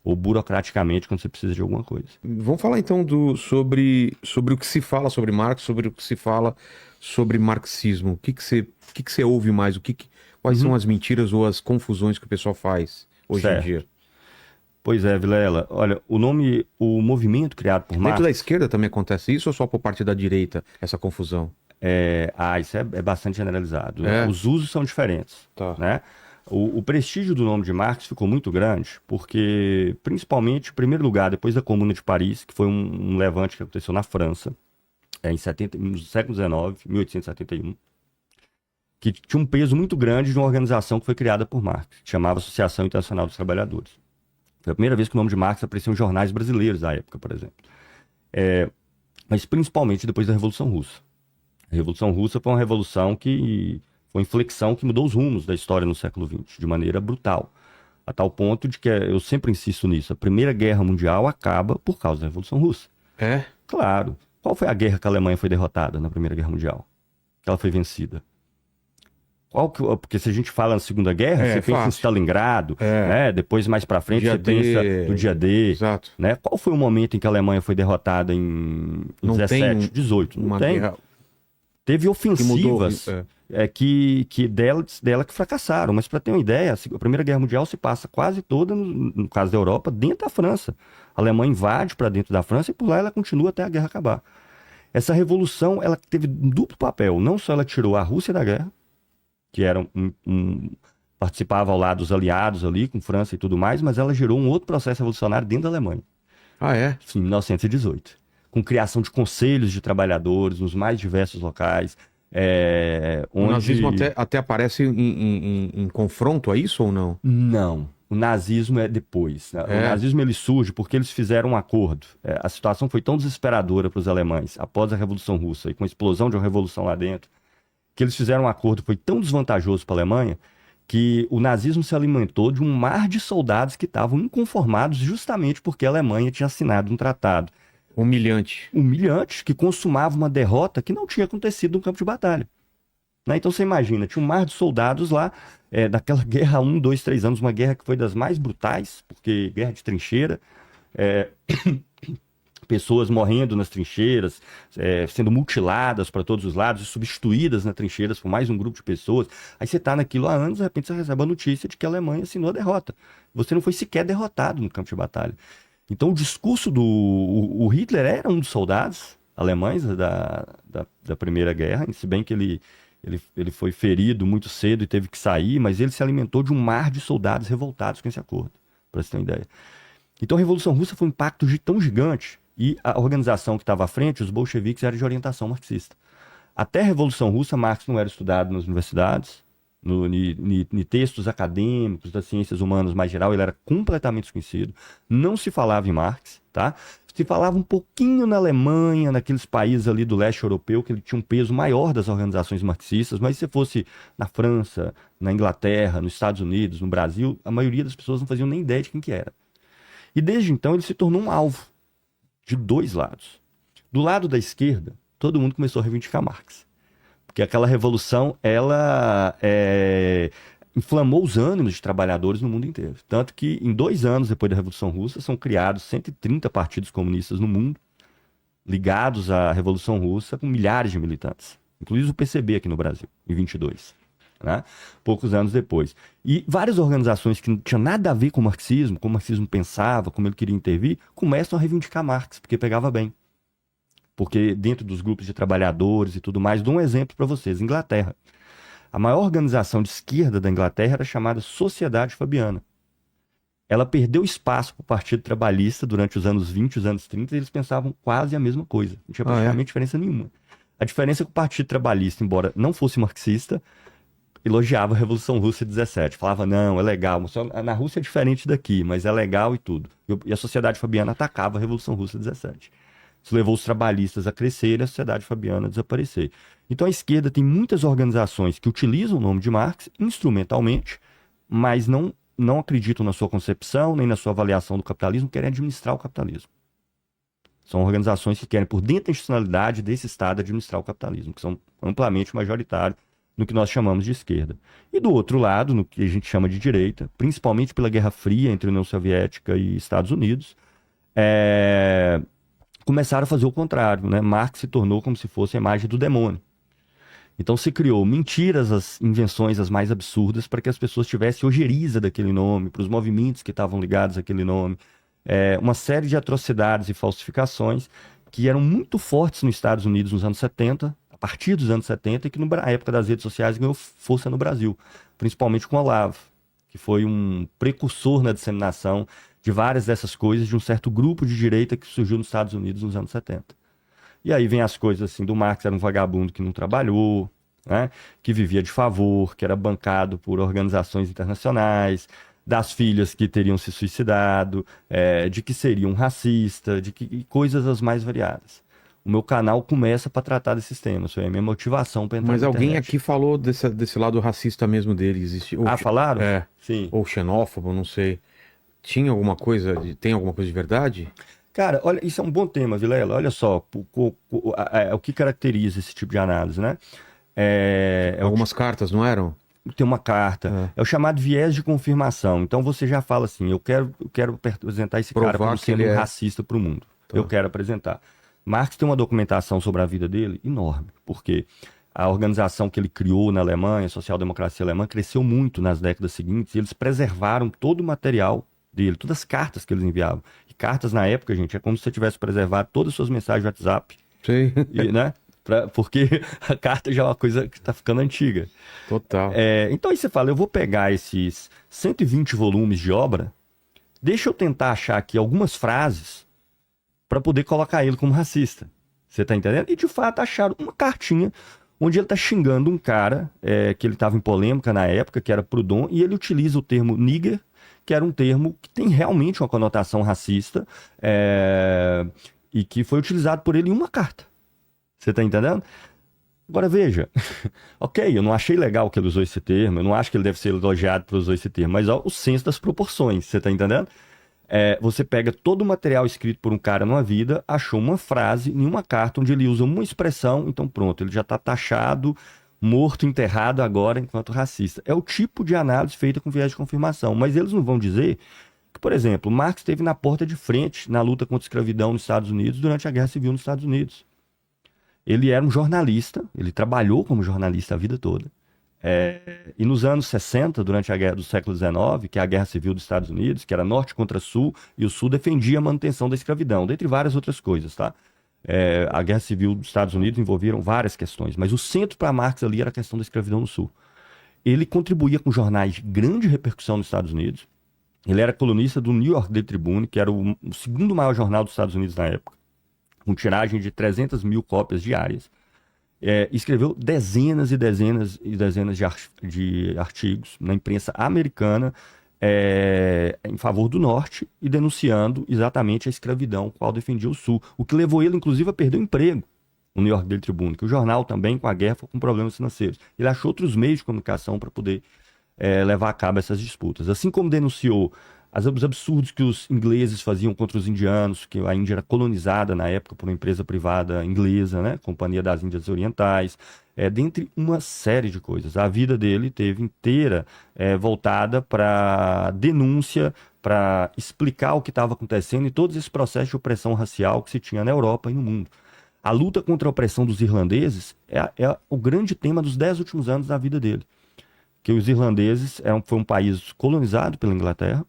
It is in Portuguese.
ou burocraticamente quando você precisa de alguma coisa. Vamos falar então sobre o que se fala sobre Marx, sobre o que se fala sobre marxismo. O que que você ouve mais? Quais são Uhum. as mentiras ou as confusões que o pessoal faz hoje em dia? Certo. Pois é, Vilela. Olha, o movimento criado por Dentro da Marx, esquerda também acontece isso ou só por parte da direita essa confusão? isso é bastante generalizado. É, Os usos são diferentes, tá. né? O prestígio do nome de Marx ficou muito grande, porque, principalmente, em primeiro lugar, depois da Comuna de Paris, que foi um levante que aconteceu na França, no século XIX, 1871, que tinha um peso muito grande de uma organização que foi criada por Marx, que chamava Associação Internacional dos Trabalhadores. Foi a primeira vez que o nome de Marx apareceu em jornais brasileiros da época, por exemplo. Mas principalmente depois da Revolução Russa. A Revolução Russa foi uma revolução que foi uma inflexão que mudou os rumos da história no século XX, de maneira brutal. A tal ponto de que eu sempre insisto nisso, a Primeira Guerra Mundial acaba por causa da Revolução Russa. É? Claro. Qual foi a guerra que a Alemanha foi derrotada na Primeira Guerra Mundial? Que ela foi vencida? Porque se a gente fala na Segunda Guerra, É, você pensa em fácil. Stalingrado, É. né? Depois, mais pra frente, Dia você pensa no D. dia D, Exato. né? Qual foi o momento em que a Alemanha foi derrotada em Não tem 17, 18? Não uma tem. guerra Teve que mudou. ofensivas que dela que fracassaram. Mas para ter uma ideia, a Primeira Guerra Mundial se passa quase toda, no caso da Europa, dentro da França. A Alemanha invade para dentro da França e por lá ela continua até a guerra acabar. Essa revolução, ela teve um duplo papel. Não só ela tirou a Rússia da guerra, que era participava ao lado dos aliados ali, com França e tudo mais, mas ela gerou um outro processo revolucionário dentro da Alemanha, Ah, é? em 1918, com criação de conselhos de trabalhadores nos mais diversos locais, O nazismo onde... até aparece em confronto a isso ou não? Não, o nazismo é depois. Né? O É. nazismo ele surge porque eles fizeram um acordo. A situação foi tão desesperadora para os alemães após a Revolução Russa e com a explosão de uma revolução lá dentro, que eles fizeram um acordo que foi tão desvantajoso para a Alemanha que o nazismo se alimentou de um mar de soldados que estavam inconformados justamente porque a Alemanha tinha assinado um tratado Humilhante. humilhante que consumava uma derrota que não tinha acontecido no campo de batalha. Né? Então você imagina, tinha um mar de soldados lá, daquela guerra 1, 2, 3 anos, uma guerra que foi das mais brutais, porque guerra de trincheira, é, pessoas morrendo nas trincheiras, sendo mutiladas para todos os lados, e substituídas nas trincheiras por mais um grupo de pessoas. Aí você está naquilo há anos, de repente você recebe a notícia de que a Alemanha assinou a derrota. Você não foi sequer derrotado no campo de batalha. Então o discurso o Hitler era um dos soldados alemães da Primeira Guerra, se bem que ele foi ferido muito cedo e teve que sair, mas ele se alimentou de um mar de soldados revoltados com esse acordo, para você ter uma ideia. Então a Revolução Russa foi um impacto tão gigante e a organização que estava à frente, os bolcheviques, era de orientação marxista. Até a Revolução Russa, Marx não era estudado nas universidades, em textos acadêmicos das ciências humanas mais geral, ele era completamente desconhecido. Não se falava em Marx, tá? Se falava um pouquinho na Alemanha, naqueles países ali do leste europeu, que ele tinha um peso maior das organizações marxistas, mas se fosse na França, na Inglaterra, nos Estados Unidos, no Brasil, a maioria das pessoas não faziam nem ideia de quem que era. E desde então ele se tornou um alvo de dois lados. Do lado da esquerda, todo mundo começou a reivindicar Marx. Porque aquela revolução, ela inflamou os ânimos de trabalhadores no mundo inteiro. Tanto que, em 2 anos depois da Revolução Russa, são criados 130 partidos comunistas no mundo, ligados à Revolução Russa, com milhares de militantes. Inclusive o PCB aqui no Brasil, em 22. Né? Poucos anos depois. E várias organizações que não tinham nada a ver com o marxismo, como o marxismo pensava, como ele queria intervir, começam a reivindicar Marx, porque pegava bem. Porque dentro dos grupos de trabalhadores e tudo mais, dou um exemplo para vocês. Inglaterra. A maior organização de esquerda da Inglaterra era chamada Sociedade Fabiana. Ela perdeu espaço para o Partido Trabalhista durante os anos 20, os anos 30, e eles pensavam quase a mesma coisa. Não tinha Ah, é? praticamente diferença nenhuma. A diferença é que o Partido Trabalhista, embora não fosse marxista, elogiava a Revolução Russa de 17. Falava, não, é legal. Na Rússia é diferente daqui, mas é legal e tudo. E a Sociedade Fabiana atacava a Revolução Russa de 17. Isso levou os trabalhistas a crescer e a Sociedade Fabiana a desaparecer. Então a esquerda tem muitas organizações que utilizam o nome de Marx instrumentalmente, mas não acreditam na sua concepção, nem na sua avaliação do capitalismo, querem administrar o capitalismo. São organizações que querem, por dentro da institucionalidade desse Estado, administrar o capitalismo, que são amplamente majoritários no que nós chamamos de esquerda. E do outro lado, no que a gente chama de direita, principalmente pela Guerra Fria entre União Soviética e Estados Unidos, começaram a fazer o contrário, né? Marx se tornou como se fosse a imagem do demônio. Então se criou mentiras, as invenções as mais absurdas para que as pessoas tivessem ojeriza daquele nome, para os movimentos que estavam ligados àquele nome. Uma série de atrocidades e falsificações que eram muito fortes nos Estados Unidos nos anos 70, a partir dos anos 70, e que na época das redes sociais ganhou força no Brasil, principalmente com o Olavo, que foi um precursor na disseminação de várias dessas coisas de um certo grupo de direita que surgiu nos Estados Unidos nos anos 70. E aí vem as coisas assim, do Marx era um vagabundo que não trabalhou, né, que vivia de favor, que era bancado por organizações internacionais, das filhas que teriam se suicidado, de que seria um racista, e coisas as mais variadas. O meu canal começa para tratar desses temas, foi a minha motivação para entrar Mas na alguém internet. aqui falou desse lado racista mesmo dele. Existe, Falaram? É, Sim. ou xenófobo, não sei. Tem alguma coisa de verdade? Cara, olha, isso é um bom tema, Vilela. Olha só, o que caracteriza esse tipo de análise, né? Algumas cartas, não eram? Tem uma carta. É o chamado viés de confirmação. Então você já fala assim, eu quero apresentar esse cara Provar como que sendo ele um é. racista para o mundo. Tá. Eu quero apresentar. Marx tem uma documentação sobre a vida dele enorme, porque a organização que ele criou na Alemanha, a social-democracia alemã, cresceu muito nas décadas seguintes e eles preservaram todo o material dele, todas as cartas que eles enviavam. E cartas na época, gente, é como se você tivesse preservado todas as suas mensagens de WhatsApp. Sim. Né? Porque a carta já é uma coisa que está ficando antiga. Total. Então aí você fala, eu vou pegar esses 120 volumes de obra, deixa eu tentar achar aqui algumas frases para poder colocar ele como racista. Você tá entendendo? E de fato acharam uma cartinha onde ele tá xingando um cara que ele estava em polêmica na época, que era Proudhon, e ele utiliza o termo nigger, que era um termo que tem realmente uma conotação racista, e que foi utilizado por ele em uma carta. Você tá entendendo? Agora veja, ok, eu não achei legal que ele usou esse termo, eu não acho que ele deve ser elogiado por usar esse termo, mas ó, o senso das proporções, você tá entendendo? Você pega todo o material escrito por um cara numa vida, achou uma frase em uma carta onde ele usa uma expressão, então pronto, ele já está taxado, morto, enterrado agora enquanto racista. É o tipo de análise feita com viés de confirmação, mas eles não vão dizer que, por exemplo, Marx esteve na porta de frente na luta contra a escravidão nos Estados Unidos durante a Guerra Civil nos Estados Unidos. Ele era um jornalista, ele trabalhou como jornalista a vida toda. E nos anos 60, durante a guerra do século XIX, que é a Guerra Civil dos Estados Unidos, que era norte contra sul, e o sul defendia a manutenção da escravidão, dentre várias outras coisas, tá? A Guerra Civil dos Estados Unidos envolveram várias questões, mas o centro para Marx ali era a questão da escravidão no sul. Ele contribuía com jornais de grande repercussão nos Estados Unidos. Ele era colunista do New York Daily Tribune, que era o segundo maior jornal dos Estados Unidos na época, com tiragem de 300 mil cópias diárias. Escreveu dezenas e dezenas e dezenas de artigos na imprensa americana em favor do norte e denunciando exatamente a escravidão, qual defendia o sul, o que levou ele inclusive a perder o emprego, o New York Daily Tribune, que o jornal também com a guerra foi com problemas financeiros. Ele achou outros meios de comunicação para poder levar a cabo essas disputas, assim como denunciou os absurdos que os ingleses faziam contra os indianos, que a Índia era colonizada na época por uma empresa privada inglesa, né? Companhia das Índias Orientais, dentre uma série de coisas. A vida dele teve inteira voltada para denúncia, para explicar o que estava acontecendo e todos esses processos de opressão racial que se tinha na Europa e no mundo. A luta contra a opressão dos irlandeses é o grande tema dos 10 últimos anos da vida dele. Que os irlandeses foi um país colonizado pela Inglaterra,